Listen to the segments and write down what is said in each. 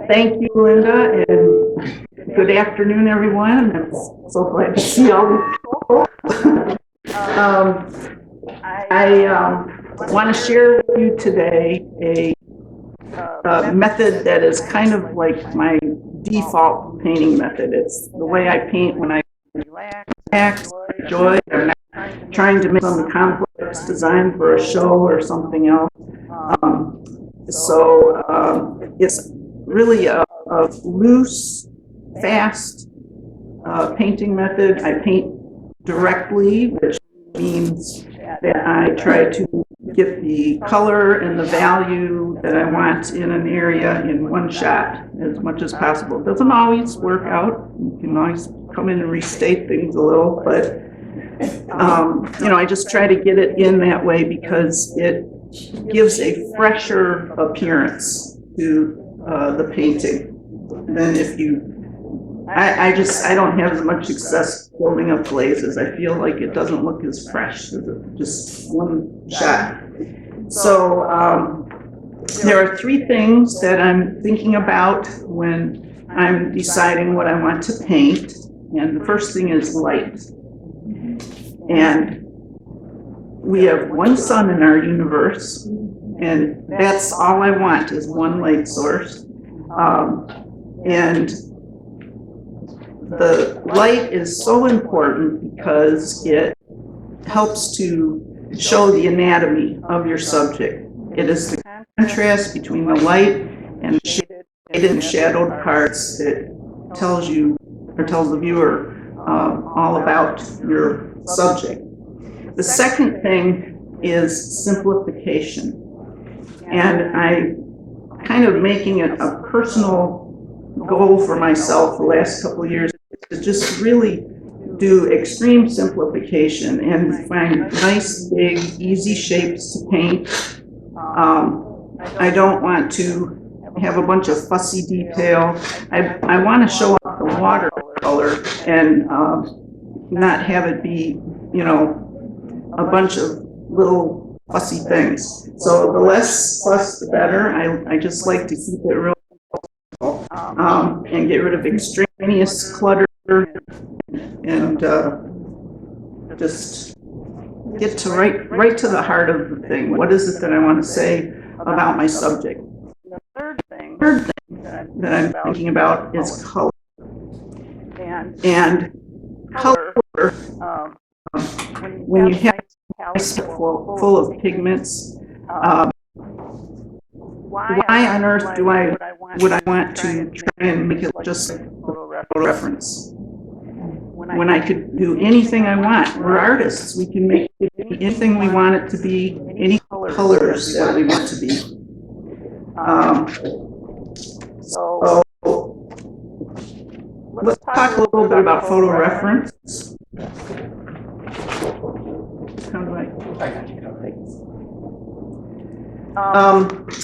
Thank you, Linda, and good afternoon, everyone. I'm so glad to see all these people. I want to share with you today a method that is kind of like my default painting method. It's the way I paint when I relax, enjoy. I'm not trying to make some complex design for a show or something else. It's really a loose, fast painting method. I paint directly, which means that I try to get the color and the value that I want in an area in one shot as much as possible. It doesn't always work out. You can always come in and restate things a little, but I just try to get it in that way because it gives a fresher appearance to the painting than if you. I don't have as much success building up glazes. I feel like it doesn't look as fresh as just one shot. So there are three things that I'm thinking about when I'm deciding what I want to paint. And the first thing is light. And we have one sun in our universe, and that's all I want is one light source. And the light is so important because it helps to show the anatomy of your subject. It is the contrast between the light and the shaded and shadowed parts that tells you or tells the viewer all about your subject. The second thing is simplification. And I'm kind of making it a personal goal for myself the last couple of years to just really do extreme simplification and find nice, big, easy shapes to paint. I don't want to have a bunch of fussy detail. I want to show off the watercolor and not have it be, a bunch of little fussy things. So the less fuss, the better. I just like to keep it real and get rid of extraneous clutter and just get to right to the heart of the thing. What is it that I want to say about my subject? The third thing that I'm thinking about is color. And color, when you have a palette full of pigments, why on earth would I want to try and make it just a photo reference? When I could do anything I want. We're artists. We can make it anything we want it to be, any colors that we want to be. So let's talk a little bit about photo reference.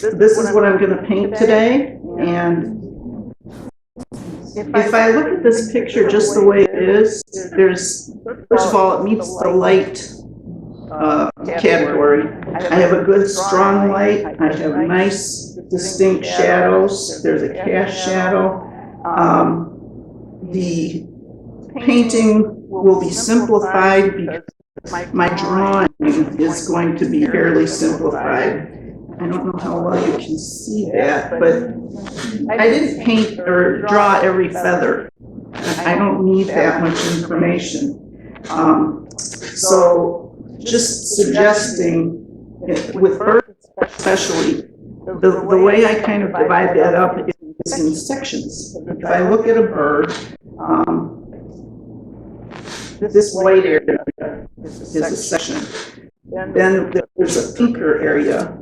This is what I'm going to paint today, and if I look at this picture just the way it is, first of all, it meets the light category. I have a good strong light. I have nice distinct shadows. There's a cast shadow. The painting will be simplified because my drawing is going to be fairly simplified. I don't know how well you can see that, but I didn't paint or draw every feather. I don't need that much information. So just suggesting, with birds especially, the way I kind of divide that up is in sections. If I look at a bird, this white area is a section. Then there's a pinker area.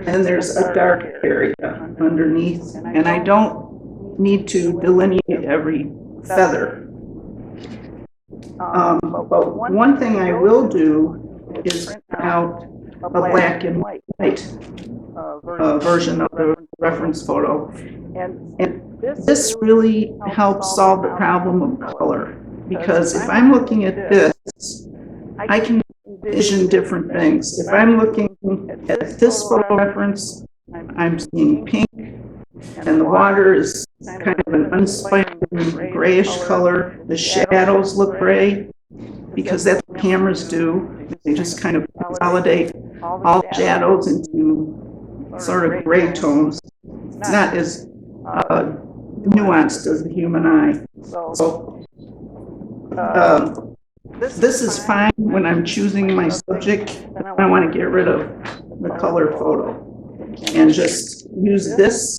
And there's a dark area underneath, and I don't need to delineate every feather. But one thing I will do is print out a black and white version of the reference photo. And this really helps solve the problem of color, because if I'm looking at this, I can envision different things. If I'm looking at this photo reference, I'm seeing pink. and the water is kind of an unspoken grayish color. The shadows look gray because that's what cameras do. They just kind of consolidate all shadows into sort of gray tones. It's not as nuanced as the human eye. So this is fine when I'm choosing my subject. I want to get rid of the color photo and just use this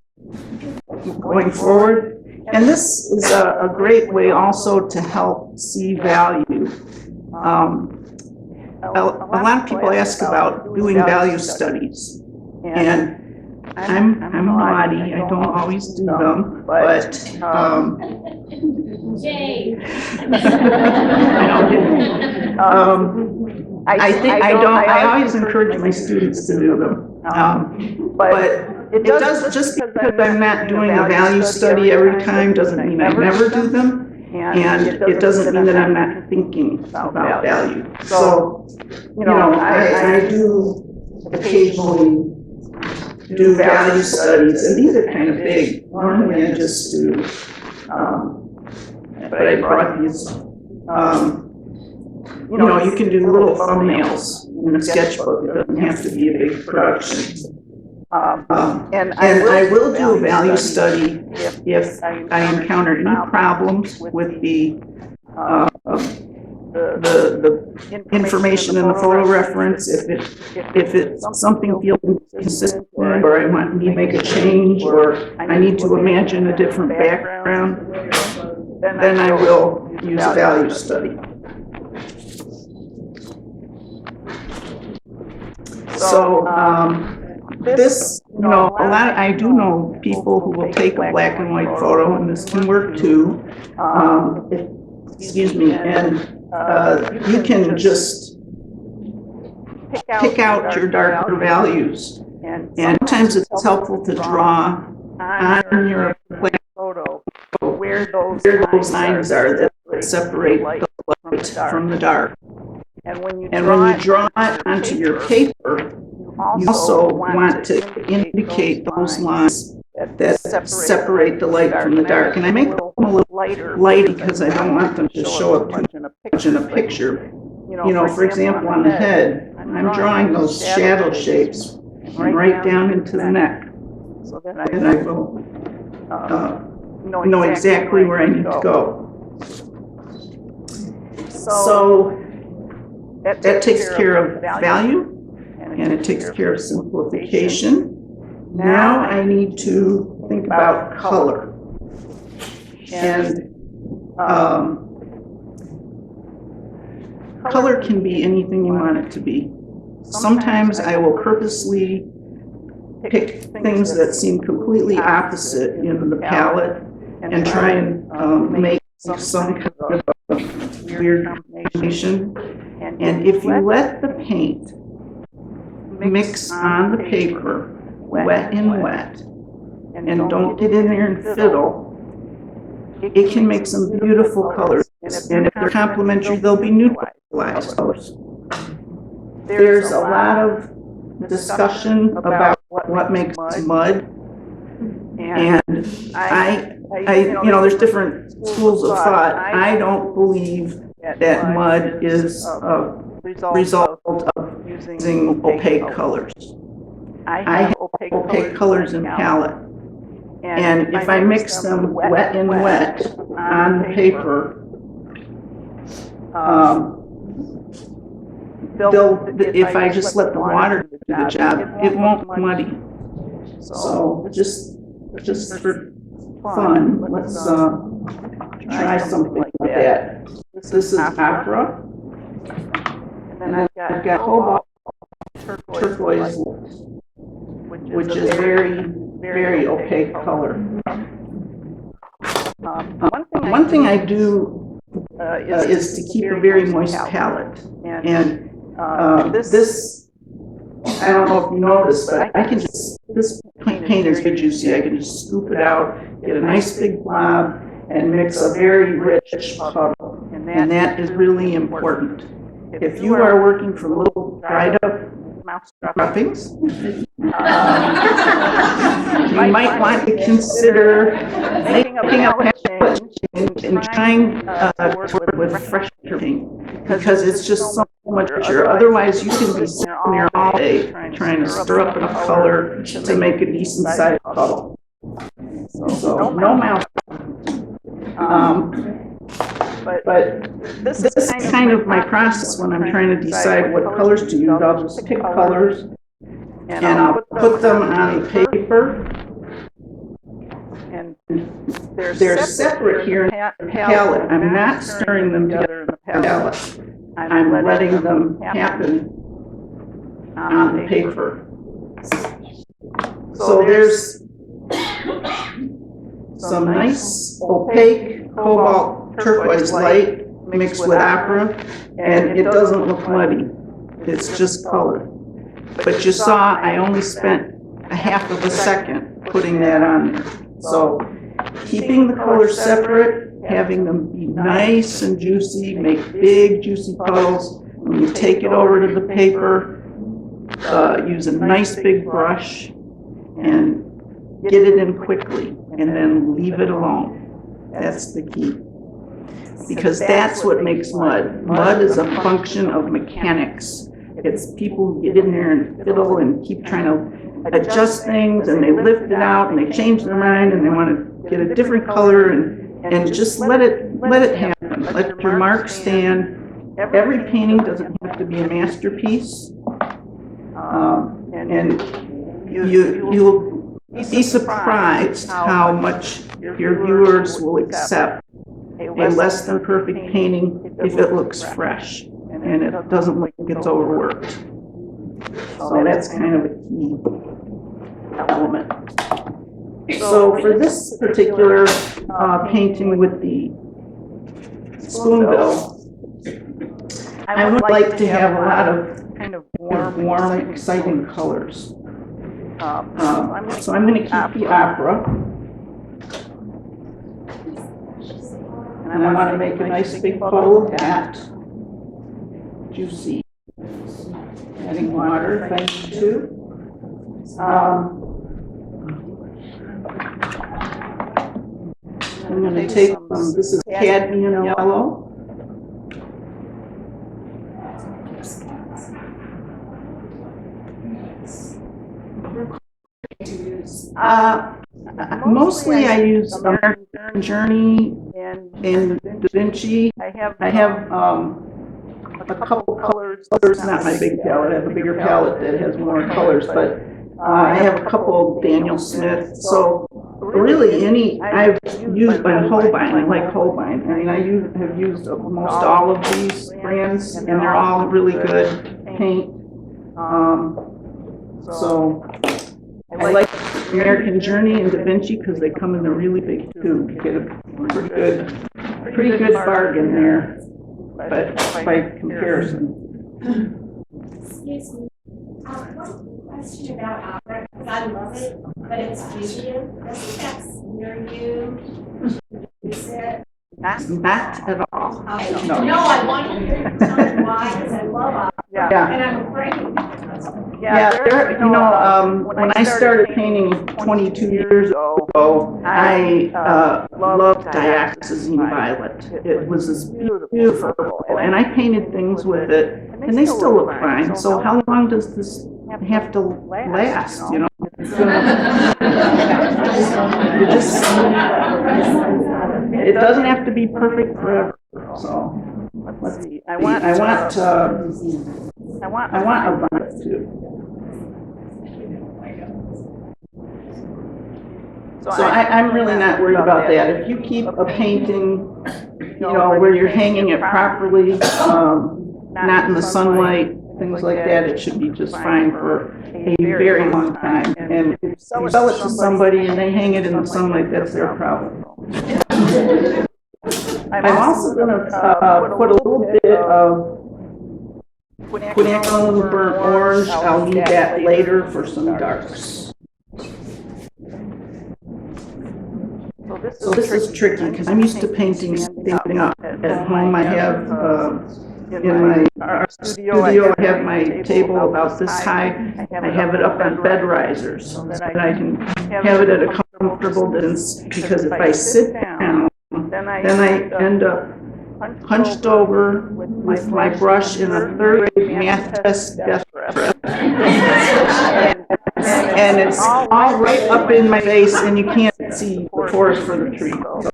going forward. And this is a great way also to help see value. A lot of people ask about doing value studies, and I'm naughty. I don't always do them, but I always encourage my students to do them. But it does, just because I'm not doing a value study every time doesn't mean I never do them. And it doesn't mean that I'm not thinking about value. So, I do occasionally do value studies, and these are kind of big. Normally I just do, but I brought these, you can do little thumbnails in a sketchbook. It doesn't have to be a big production. And I will do a value study if I encounter any problems with the information in the photo reference. If it's something feels inconsistent, or I need to make a change, or I need to imagine a different background, then I will use a value study. So this, I do know people who will take a black and white photo, and this can work too. Excuse me, and you can just pick out your darker values. And sometimes it's helpful to draw on your black photo where those lines are that separate the light from the dark. And when you draw it onto your paper, you also want to indicate those lines that separate the light from the dark. And I make them a little light because I don't want them to show up too much in a picture. For example, on the head, I'm drawing those shadow shapes right down into the neck. And I will know exactly where I need to go. So that takes care of value, and it takes care of simplification. Now I need to think about color. And color can be anything you want it to be. Sometimes I will purposely pick things that seem completely opposite in the palette and try and make some kind of weird combination. And if you let the paint mix on the paper, wet and wet, and don't get in there and fiddle, it can make some beautiful colors. And if they're complementary, they'll be neutralized colors. There's a lot of discussion about what makes mud, and there's different schools of thought. I don't believe that mud is a result of using opaque colors. I have opaque colors in palette, and if I mix them wet and wet on the paper, if I just let the water do the job, it won't muddy. So just for fun, let's try something like that. This is opera, and then I've got cobalt turquoise, which is very, very opaque color. One thing I do is to keep a very moist palette, and this, I don't know if you noticed, but this paint is very juicy. I can just scoop it out, get a nice big blob, and mix a very rich puddle. And that is really important. If you are working from a little dried up mouse droppings. You might want to consider making a palette change and trying to work with fresher paint, because it's just so much richer. Otherwise, you can be sitting there all day trying to stir up enough color to make a decent sized puddle. So no mouse. But this is kind of my process when I'm trying to decide what colors to use. I'll just pick colors and I'll put them on the paper. And they're separate here in the palette. I'm not stirring them together in the palette. I'm letting them happen on the paper. So there's some nice opaque cobalt turquoise light mixed with opera, and it doesn't look muddy. It's just color. But you saw I only spent a half of a second putting that on there. So keeping the colors separate, having them be nice and juicy, make big juicy puddles. When you take it over to the paper, use a nice big brush and get it in quickly, and then leave it alone. That's the key. Because that's what makes mud. Mud is a function of mechanics. It's people who get in there and fiddle and keep trying to adjust things, and they lift it out and they change their mind and they want to get a different color, and just let it happen. Let your mark stand. Every painting doesn't have to be a masterpiece. And you'll be surprised how much your viewers will accept a less than perfect painting if it looks fresh and it doesn't look like it's overworked. So that's kind of a key element. So for this particular painting with the spoonbill, I would like to have a lot of kind of warm, exciting colors. So I'm going to keep the opera, and I want to make a nice big puddle of that. Juicy. Adding water if I need to. I'm going to take this is cadmium yellow. Mostly I use American Journey and Da Vinci. I have a couple colors. Not my big palette. I have a bigger palette that has more colors, but I have a couple Daniel Smith. So really, I've used Holbein. I like Holbein. I mean, I have used most all of these brands, and they're all really good paint. So I like American Journey and Da Vinci because they come in the really big tube. You get a pretty good bargain there, but by comparison. Excuse me. One question about opera, because I love it, but it's Julian. I think that's near you. Is it? Not at all. Okay. No. No, I want to hear you tell me why, because I love opera. Yeah. And I'm afraid. Yeah, when I started painting 22 years ago, I loved dioxazine violet. It was this beautiful, and I painted things with it, and they still look fine. So how long does this have to last, you know? It doesn't have to be perfect forever. So let's see. I want a violet too. So I'm really not worried about that. If you keep a painting, where you're hanging it properly, not in the sunlight, things like that, it should be just fine for a very long time. And if you sell it to somebody and they hang it in the sunlight, that's their problem. I'm also going to put a little bit of quinacridone burnt orange. I'll need that later for some darks. So this is tricky because I'm used to painting standing up. At home I have our studio, I have my table about this high. I have it up on bed risers so that I can have it at a comfortable distance, because if I sit down, then I end up hunched over with my brush in a third grade math test death grip. And it's all right up in my face, and you can't see the forest for the tree. So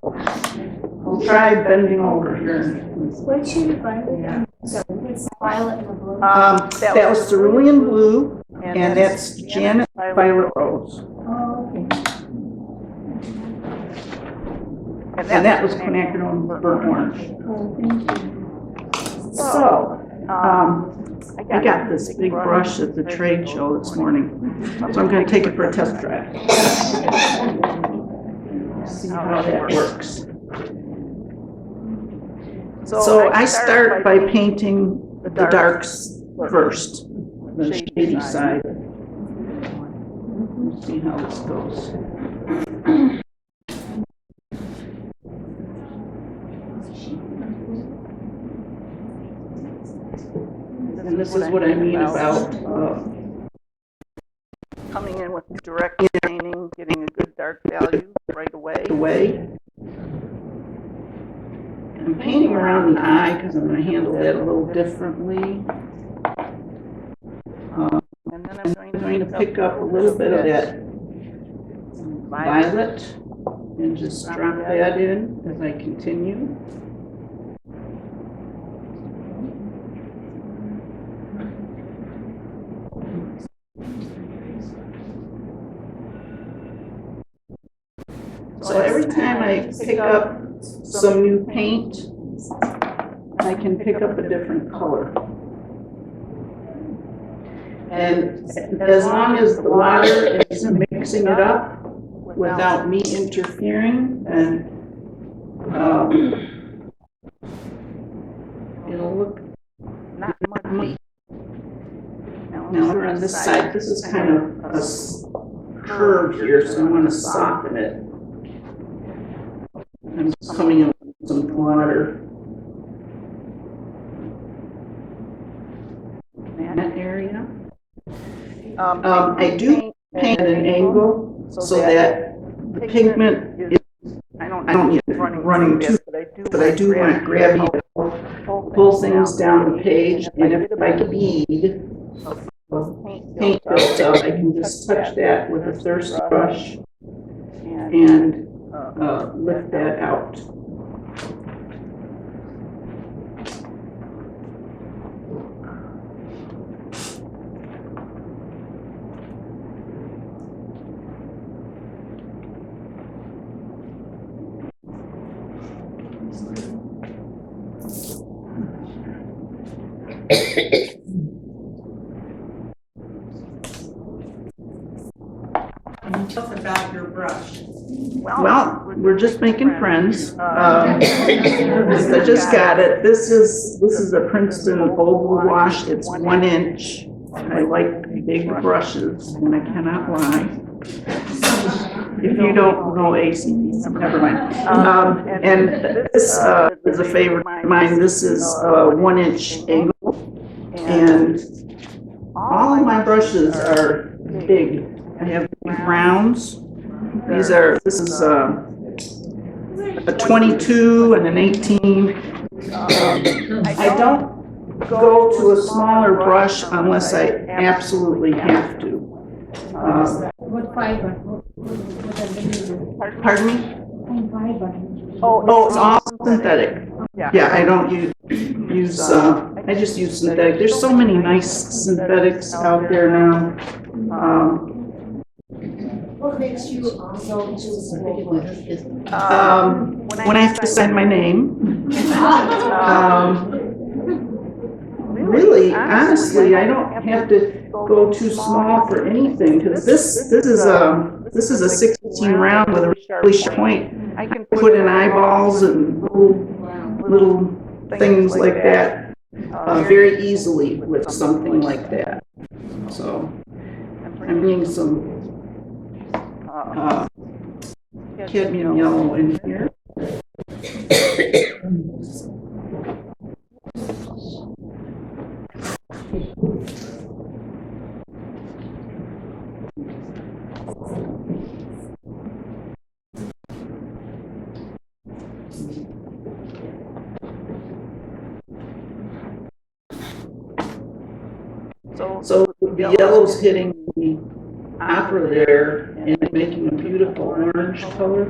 I'll try bending over here. What should you find it? So it's violet and blue. That was cerulean blue, and that's Janet Violet Rose. Oh, okay. And that was quinacridone burnt orange. Oh, thank you. So, I got this big brush at the trade show this morning, so I'm going to take it for a test drive. See how that works. So I start by painting the darks first, the shady side. See how this goes. And this is what I mean about coming in with direct painting, getting a good dark value right away. I'm painting around the eye because I'm going to handle that a little differently. And then I'm going to pick up a little bit of that violet and just drop that in as I continue. So every time I pick up some new paint, I can pick up a different color. And as long as the water is mixing it up without me interfering, then it'll look not muddy. Now over on this side, this is kind of a curve here, so I want to soften it. I'm just coming in with some water in that area. I do paint at an angle so that the pigment is, I don't need it running too, but I do want gravity to pull things down the page, and if I bead of paint built up, I can just touch that with a thirst brush and lift that out. Tell us about your brush. Well, we're just making friends. I just got it. This is a Princeton oval wash. It's 1 inch. I like big brushes, and I cannot lie. If you don't know ACDC, never mind. And this is a favorite of mine. This is 1 inch angle, and all of my brushes are big. I have big rounds. This is a 22 and an 18. I don't go to a smaller brush unless I absolutely have to. What fiber? Pardon me? Fiber. Oh, it's all synthetic. Yeah, I don't use I just use synthetic. There's so many nice synthetics out there now. What makes you also choose When I have to sign my name. Really, honestly, I don't have to go too small for anything, because this is a 16 round with a really sharp point. I can put in eyeballs and little things like that very easily with something like that. So I'm bringing some cadmium yellow in here. So the yellow's hitting the opera there and making a beautiful orange color.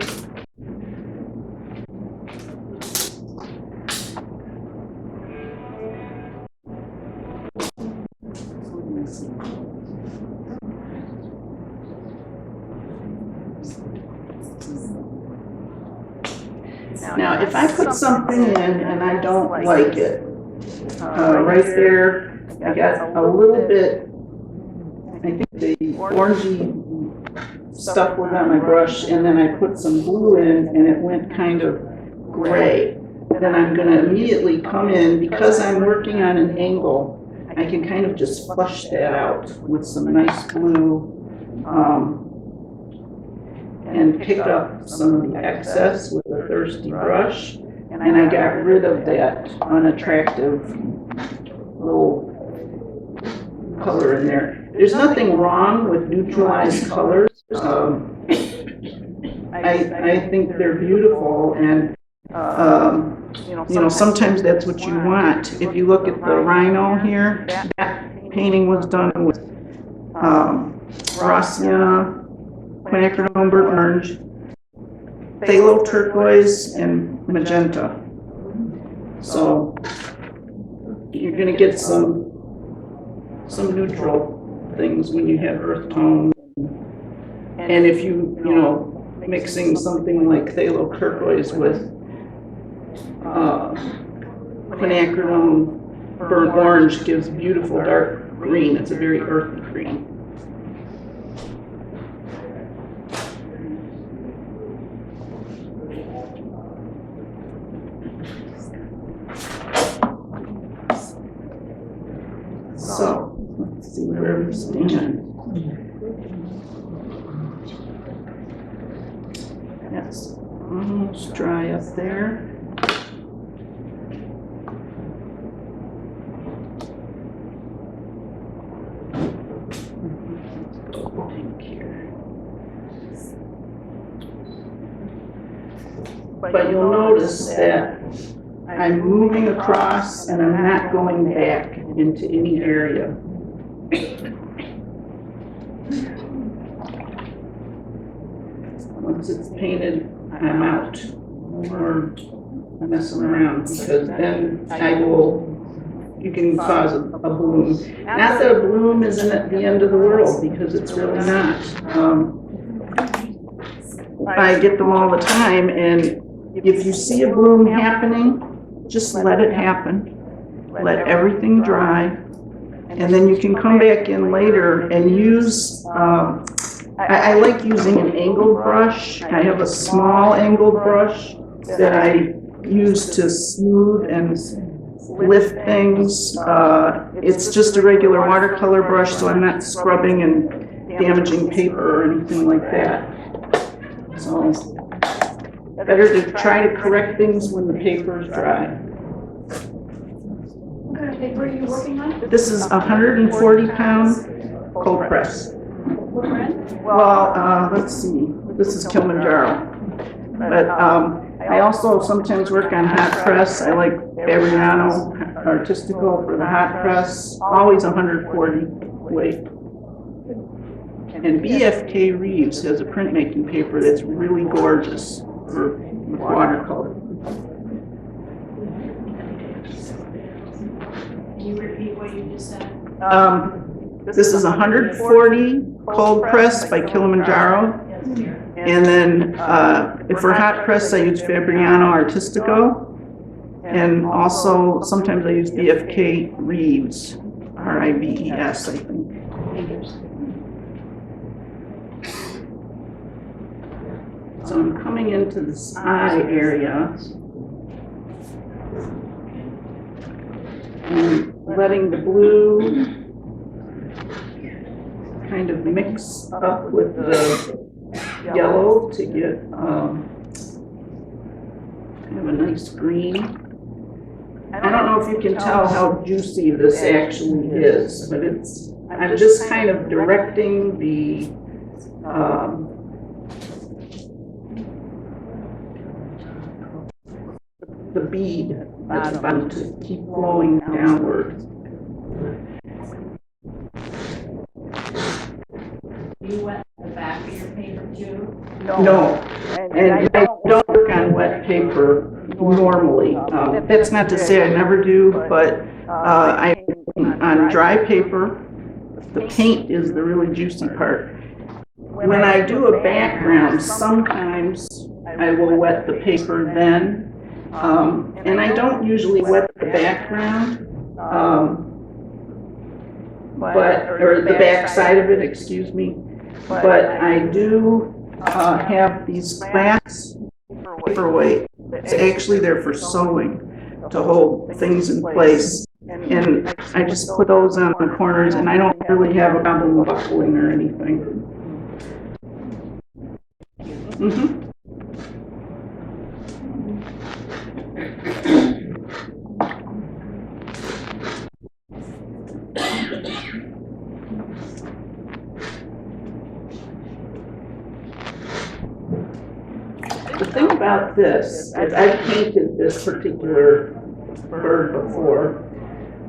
Now, if I put something in and I don't like it, right there, I got a little bit, I think the orangey stuff was on my brush, and then I put some blue in and it went kind of gray. Then I'm going to immediately come in, because I'm working on an angle, I can kind of just flush that out with some nice blue and pick up some of the excess with a thirsty brush. And I got rid of that unattractive little color in there. There's nothing wrong with neutralized colors. I think they're beautiful, and you know, sometimes that's what you want. If you look at the rhino here, that painting was done with raw sienna, quinacridone burnt orange, phthalo turquoise, and magenta. So you're going to get some neutral things when you have earth tone. And if you know, mixing something like phthalo turquoise with quinacridone burnt orange gives beautiful dark green. It's a very earthy green. So, let's see where we stand. That's almost dry up there. But you'll notice that I'm moving across and I'm not going back into any area. Once it's painted, I'm out, or messing around, because then you can cause a bloom. Not that a bloom isn't at the end of the world, because it's really not. I get them all the time, and if you see a bloom happening, just let it happen. Let everything dry, and then you can come back in later and use, I like using an angled brush. I have a small angled brush that I use to smooth and lift things. It's just a regular watercolor brush, so I'm not scrubbing and damaging paper or anything like that. So, better to try to correct things when the paper is dry. What kind of paper are you working on? This is a 140-pound cold press. What brand? Well, let's see. This is Kilimanjaro. But I also sometimes work on hot press. I like Fabriano Artistico for the hot press. Always 140 weight. And BFK Reeves has a printmaking paper that's really gorgeous for watercolor. Can you repeat what you just said? This is 140 cold press by Kilimanjaro. And then for hot press, I use Fabriano Artistico. And also, sometimes I use BFK Reeves, R-I-V-E-S, I think. So I'm coming into this eye area and letting the blue kind of mix up with the yellow to get kind of a nice green. I don't know if you can tell how juicy this actually is, but I'm just kind of directing the, the bead at the bottom to keep flowing downward. You wet the back of your paper too? No, and I don't work on wet paper normally. That's not to say I never do, but on dry paper, the paint is the really juicy part. When I do a background, sometimes I will wet the paper then, and I don't usually wet the background, or the back side of it, excuse me. But I do have these glass paperweight. It's actually there for sewing to hold things in place. And I just put those on the corners, and I don't really have a problem buckling or anything. Mm-hmm. The thing about this is I've painted this particular bird before,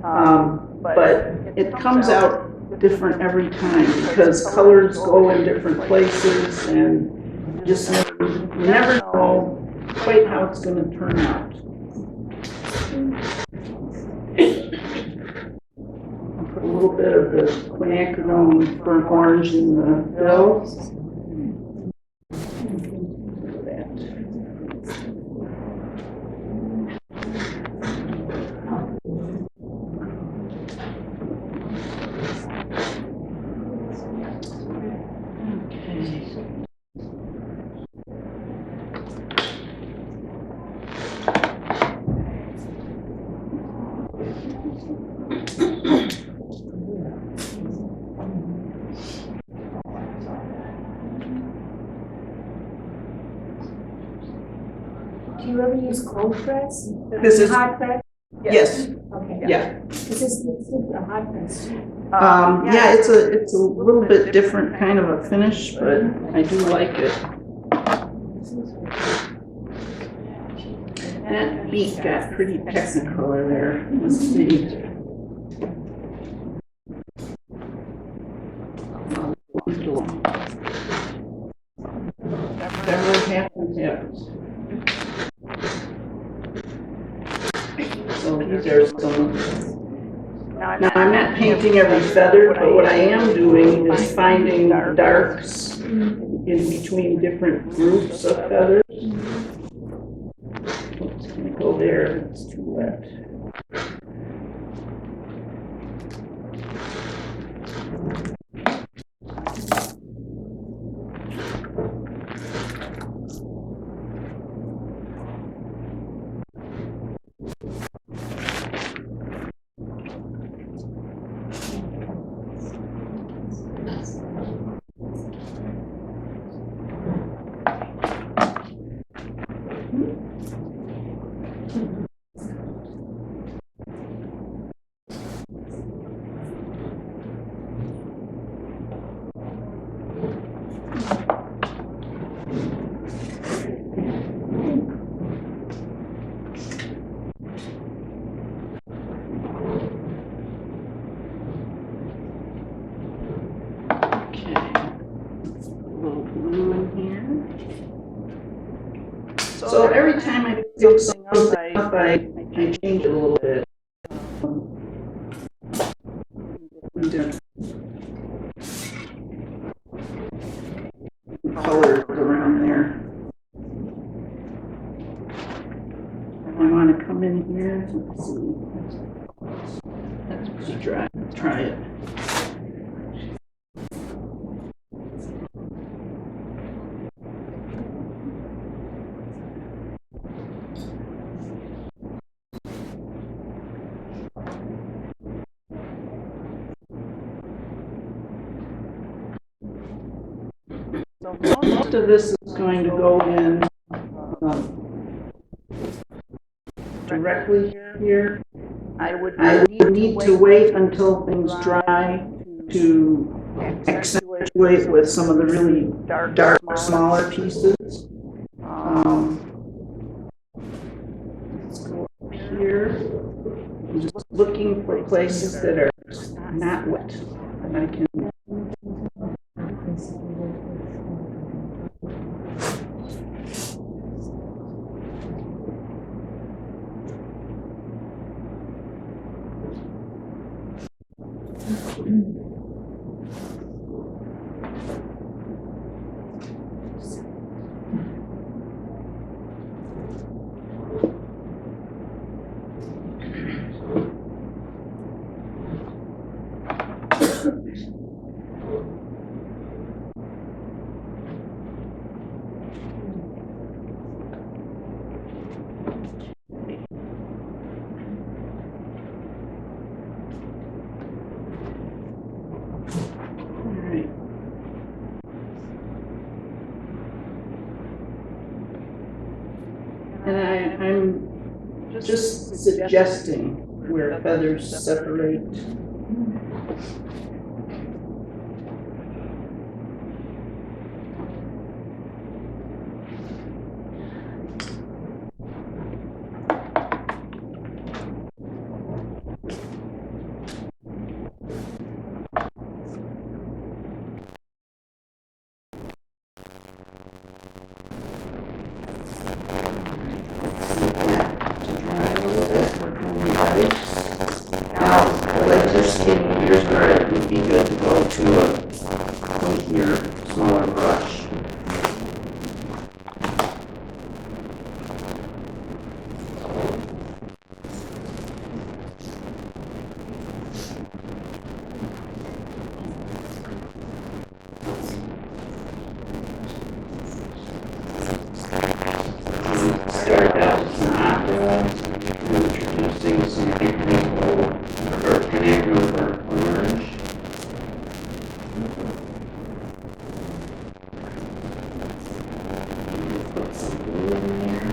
but it comes out different every time because colors go in different places and just you never know quite how it's going to turn out. I'll put a little bit of the quinacridone burnt orange in the bills. Do you ever use cold press? This is, Hot press? yes, Okay. yeah. This is a hot press too. Yeah, it's a little bit different kind of a finish, but I do like it. That beak got pretty technicolor there. Let's see. Whatever happens, happens. So these are some. Now, I'm not painting every feather, but what I am doing is finding darks in between different groups of feathers. It's going to go there, it's too wet. So every time I pick something up, I change it a little bit. Colors around there. I want to come in here. Let's see. That's pretty dry. Let's try it. Most of this is going to go in directly here. I would need to wait until things dry to accentuate with some of the really dark, smaller pieces. Let's go up here. I'm just looking for places that are not wet, and I can. And I'm just suggesting where feathers separate. Here's where it would be good to go to your smaller brush. Start out with an opera, introducing some people or connecting with our orange. Put some blue in there.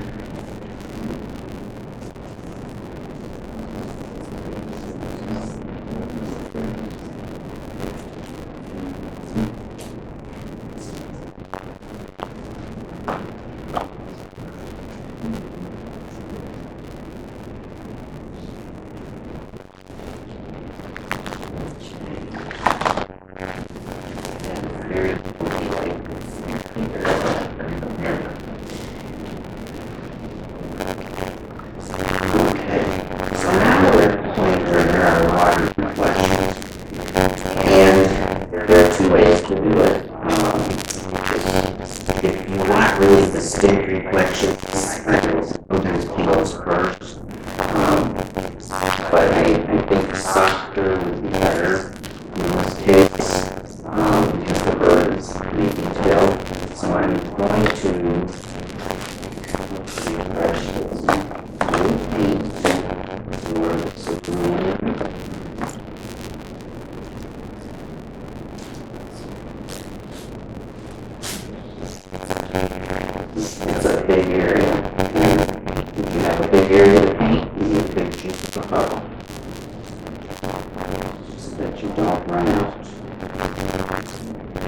If you want really distinct reflections, I know sometimes paintings first, but I think softer would be better in this case, because the birds may detail. So I'm going to brush with some blue paint for Suzanne. It's a big area, and if you have a big area to paint, you can choose a puddle, so that you don't run out.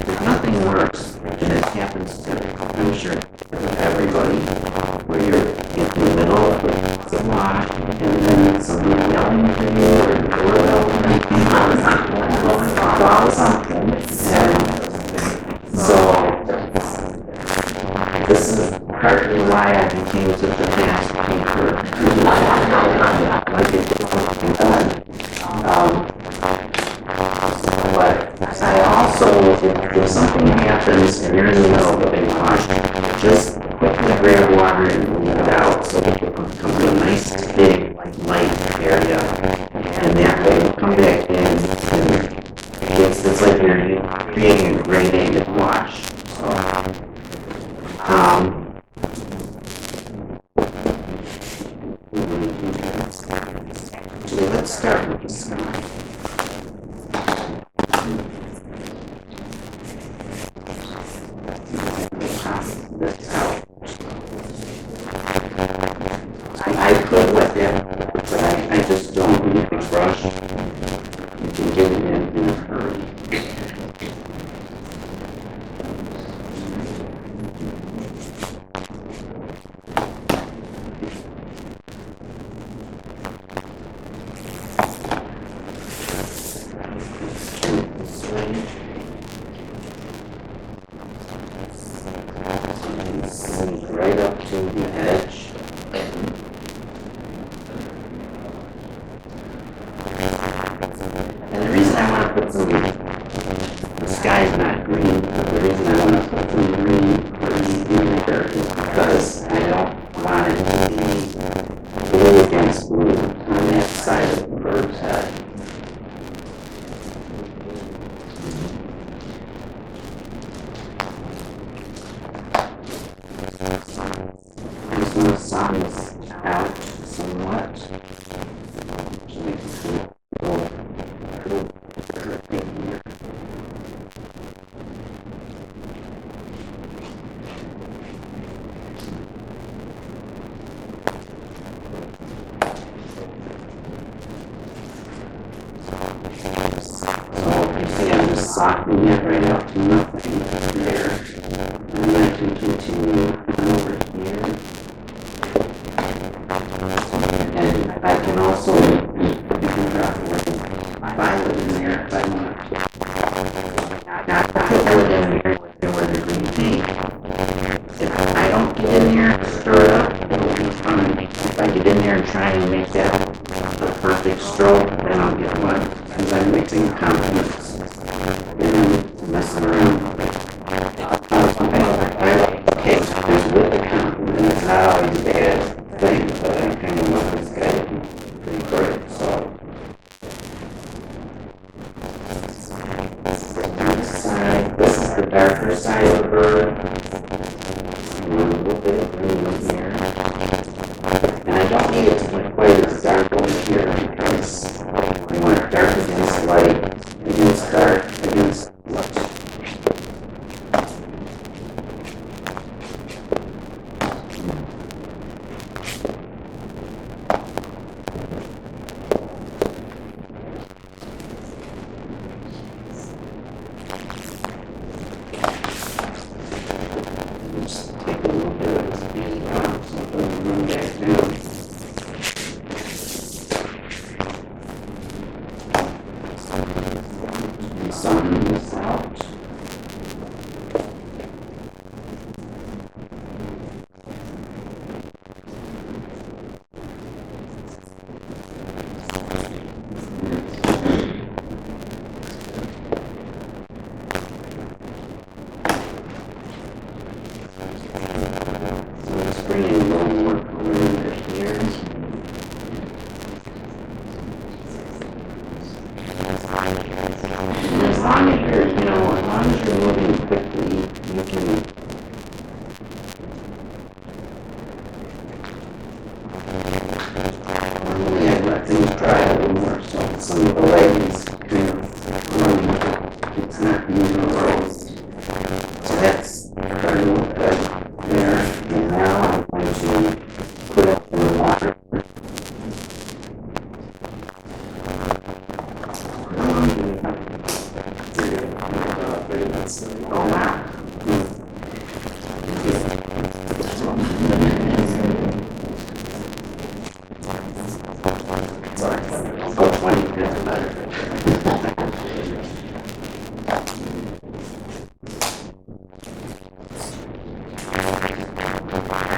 There's nothing worse than it happens to, I'm sure, everybody, where you're in the middle of the lot, and then somebody yelling at you, or the doorbell ringing, or something, and so this is partly why I became such a fast painter. Like it was done. But I also, if something happens and you're in the middle of a big wash, just quickly grab water and leave it out so it becomes a nice big light area. And that way it'll come back in and it's like you're creating a gradated wash. So let's start with the sky. I could let that, but I just don't need a brush. You can get it in a hurry. to the edge. And the reason I want to put some, the sky is not green, but the reason I want to put some green in there is because I don't want it to be blue against blue on that side of the bird's head. I just want to soften this out somewhat. Just make it little curve thing here. So you see I'm just softening it right out to nothing there. And then I can continue on over here. And I can also drop violet in there if I want. Not put violet in there where the green paint. If I don't get in there and stir it up, it'll be fine. If I get in there and try and make that the perfect stroke, then I'll get one. Because I'm mixing compliments and messing around. Okay, just with the compliment, it's not always a bad thing, but I kind of want this guy to be pretty great, so. This is the dark side, this is the darker side of the bird. And a little bit of green in here. And I don't need it to be quite as dark over here because we want dark against light, against dark, against light. Just take a little bit of this paint off so it doesn't run back down. And soften this out. So let's bring in a little more color under here. And as long as you're, as long as you're moving quickly, you can normally I let things dry a little more, so some of the legs kind of running, it's not being rolled. So that's starting with that there, and now I'm going to put it in the water. Oh wow. Sorry, I'll go 20 minutes better.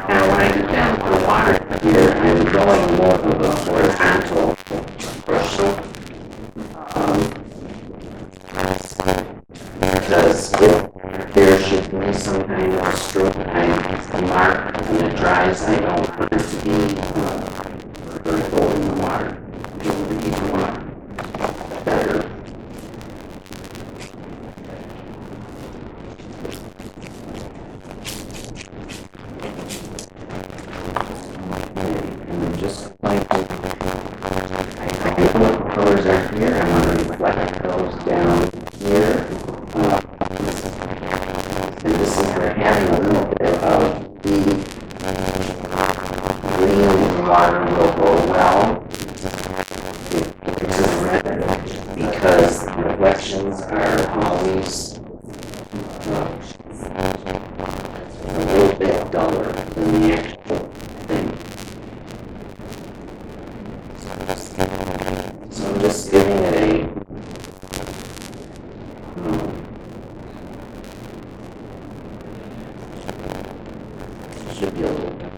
Now when I get down to the water here, I'm going more of a horizontal brush stroke. Because if there should be some kind of stroke I mark when it dries, I don't want it to be vertical in the water. It will be more better. And just like I know what the colors are here, I want to reflect those down here. And this is where having a little bit of the green in the water will go well. It's red because the reflections are always a little bit duller than the actual thing. So I'm just giving it a should be a little bit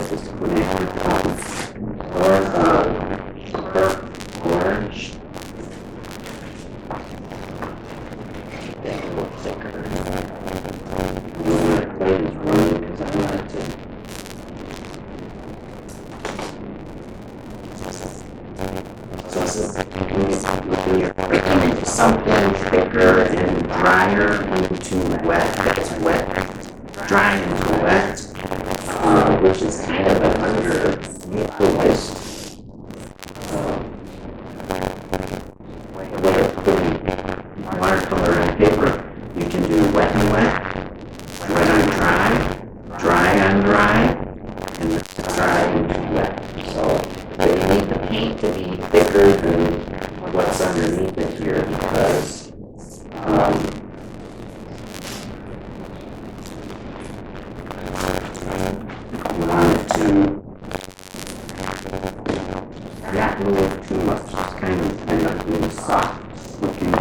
this connector or orange. Get a little thicker. The blade is running because I want it to. So this is when you're putting something thicker and drier into wet, that's wet, dry into wet, which is kind of an underutilized way of putting watercolor on paper. You can do wet and wet, wet on dry, dry on dry, and then dry into wet. So you need the paint to be thicker than what's underneath it here because you want it to not move too much, just kind of end up being soft looking.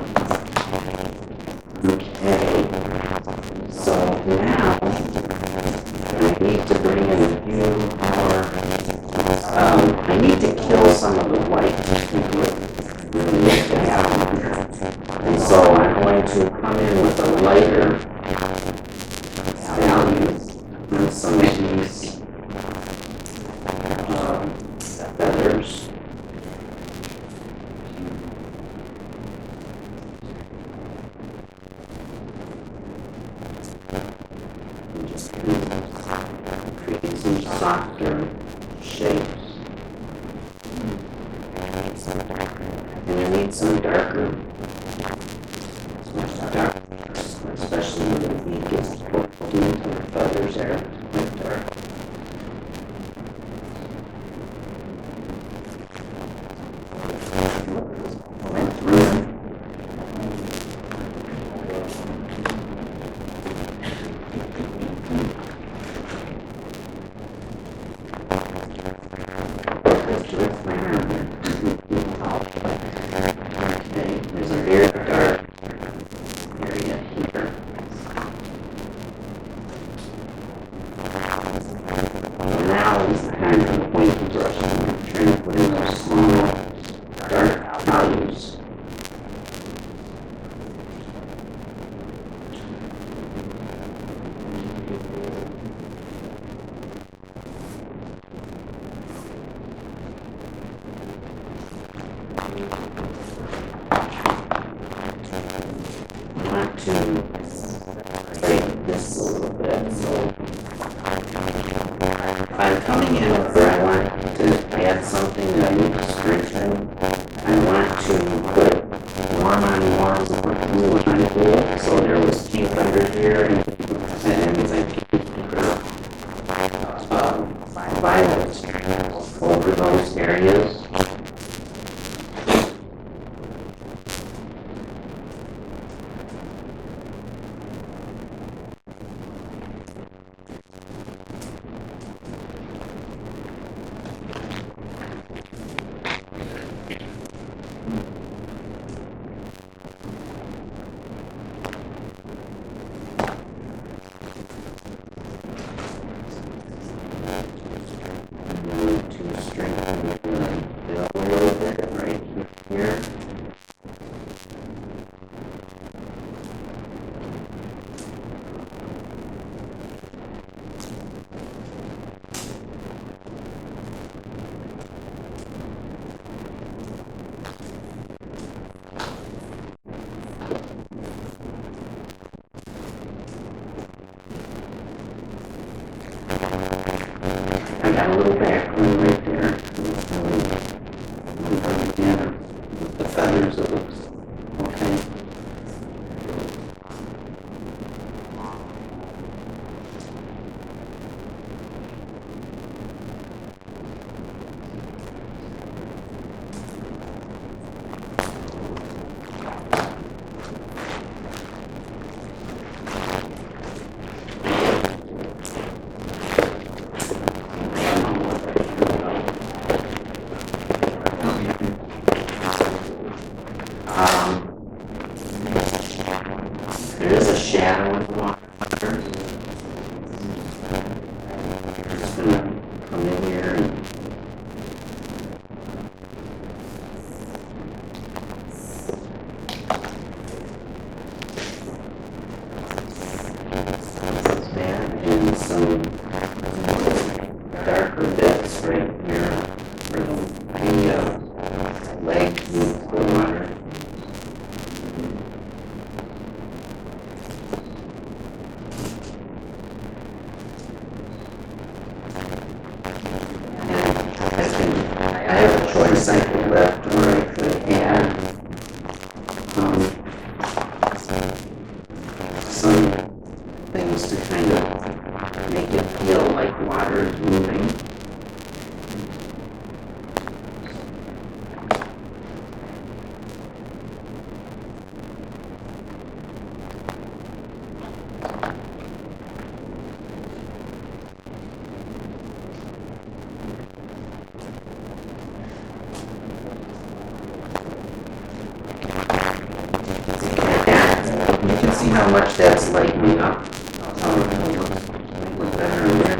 Okay, so now I need to bring in a few more. I need to kill some of the white to really make it happen here. And so I'm going to come in with a lighter value on some of these feathers. And just create some softer shapes. And you need some darker, especially when the ink gets poked into the feathers there, like dark. Went through. Okay, there's a very dark area here. Now is the kind of pointy brush. I'm trying to put in those small dark values. I want to break this a little bit, so if I'm coming in where I want to add something that I need to strengthen, I want to put warm on warm or cool on cool. So there was pink under here, and that means I pink violet over those areas. moving. You can see how much that's lightening up. Look better in there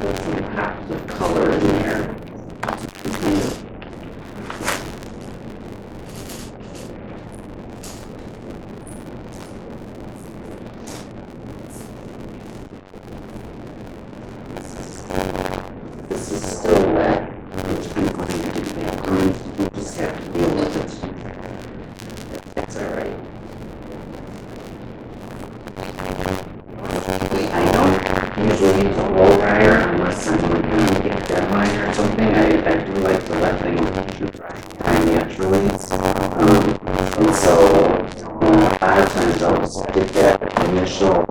put some pops of color in there. This is still wet, which I'm going to do that. We'll just have to deal with it. That's all right. I don't usually use a blow dryer unless I'm going to get a deadline or something. I do like to let things dry naturally. And so a lot of times I'll just get that initial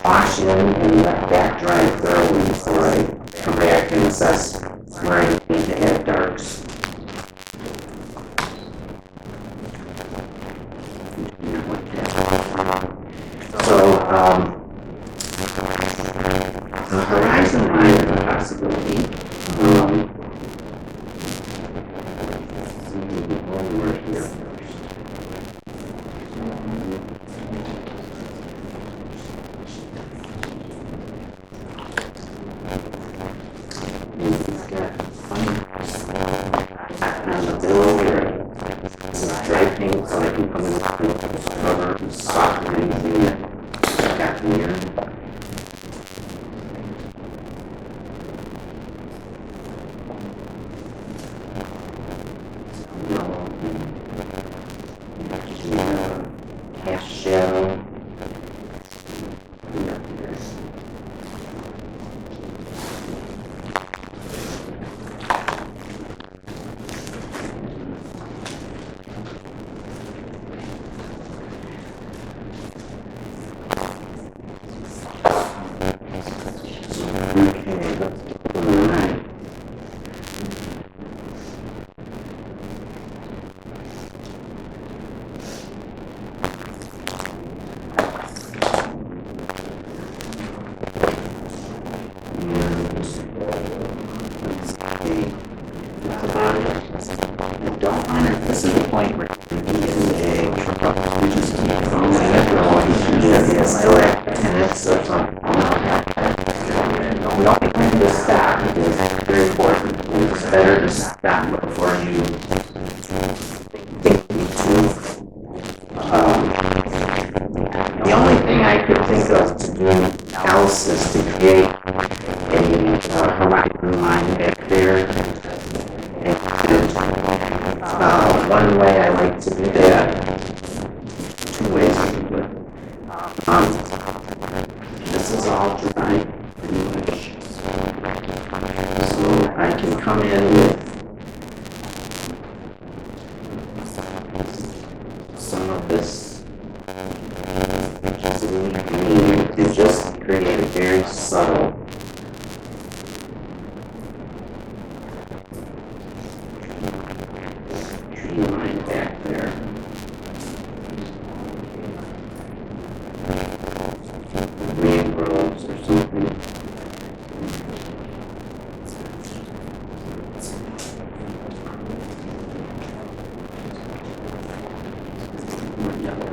wash in and let that dry thoroughly before I come back and assess where I need to add darks. So, the horizon line is a possibility. One more here first. He's got on the bill here. This is dry paint, so I can come in with cover and soften anything that got in here. Half shadow. Okay, let's do the line. I don't want it. This is the point where you can be in a truck. You just keep going and going. It's still at 10 minutes or something. We don't need to stop. It is very important. It's better to stop before you think you to. The only thing I could think of to do else is to create a horizon line back there. One way I like to do that, two ways to do it. This is all dry English. So I can come in with some of this just green and just create a very subtle line back there. Mangroves or something. More yellow.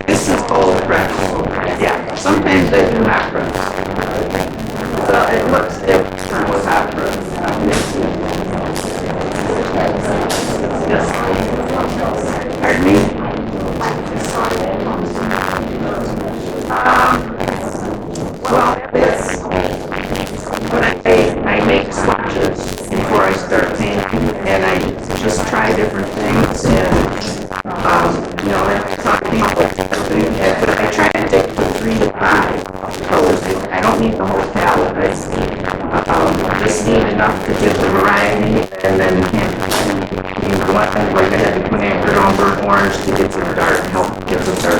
This is cold press. Yeah, sometimes they do hot press. So it looks different with hot press. Yes. Pardon me? Well, it's, when I make swatches before I start painting, and I just try different things, and, you know, I'm talking about everything, but I try to take the 3 to 5 colors. I don't need the whole palette, I just need enough to get the variety, and then you can, like I had to put in your orange to get some dark, help get some dark